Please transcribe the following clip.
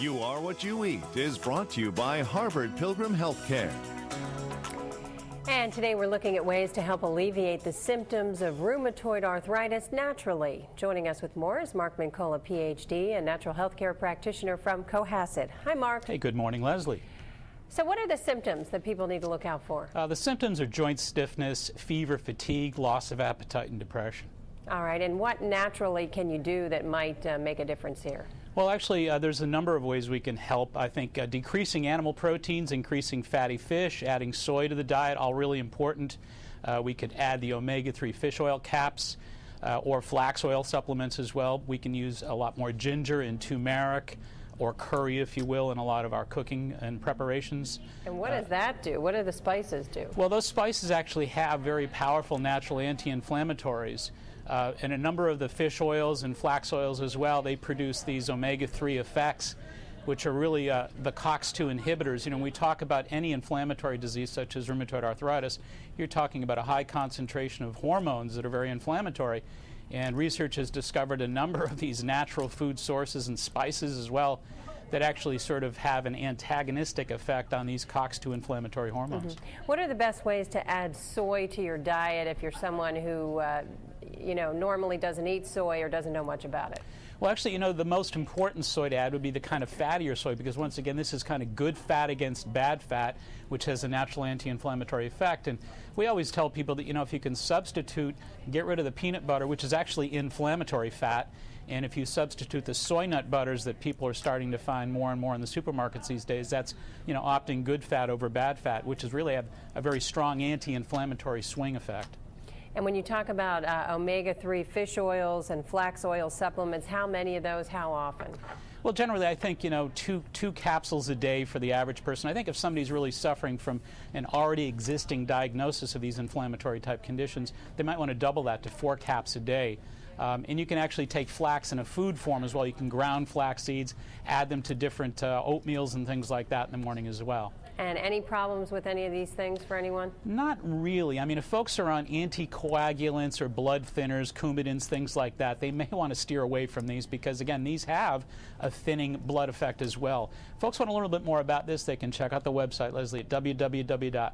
You Are What You Eat is brought to you by Harvard Pilgrim Healthcare. And today we're looking at ways to help alleviate the symptoms of rheumatoid arthritis naturally. Joining us with more is Mark Mincolla, PhD, a natural health care practitioner from Cohasset. Hi, Mark. Hey, good morning, Leslie. So what are the symptoms that people need to look out for? The symptoms are joint stiffness, fever, fatigue, loss of appetite, and depression. All right, and what naturally can you do that might make a difference here? Well, actually, there's a number of ways we can help. I think decreasing animal proteins, increasing fatty fish, adding soy to the diet, all really important. We could add the omega-3 fish oil caps or flax oil supplements as well. We can use a lot more ginger and turmeric, or curry, if you will, in a lot of our cooking and preparations. And what does that do? What do the spices do? Well, those spices actually have very powerful natural anti-inflammatories. And a number of the fish oils and flax oils as well, they produce these omega-3 effects, which are really the COX-2 inhibitors. You know, when we talk about any inflammatory disease such as rheumatoid arthritis, you're talking about a high concentration of hormones that are very inflammatory. And research has discovered a number of these natural food sources and spices as well that actually sort of have an antagonistic effect on these COX-2 inflammatory hormones. What are the best ways to add soy to your diet if you're someone who normally doesn't eat soy or doesn't know much about it? Well, actually, the most important soy to add would be the kind of fattier soy, because once again, this is kind of good fat against bad fat, which has a natural anti-inflammatory effect. And we always tell people that, if you can substitute, get rid of the peanut butter, which is actually inflammatory fat, and if you substitute the soy nut butters that people are starting to find more and more in the supermarkets these days, that's, opting good fat over bad fat, which is really have a very strong anti-inflammatory swing effect. And when you talk about omega-3 fish oils and flax oil supplements, how many of those, how often? Well, generally, I think, two capsules a day for the average person. I think if somebody's really suffering from an already existing diagnosis of these inflammatory type conditions, they might want to double that to 4 caps a day. And you can actually take flax in a food form as well. You can ground flax seeds, add them to different oatmeals and things like that in the morning as well. And any problems with any of these things for anyone? Not really. I mean, if folks are on anticoagulants or blood thinners, Coumadins, things like that, they may want to steer away from these because, again, these have a thinning blood effect as well. If folks want to learn a little bit more about this, they can check out the website, Leslie, at www.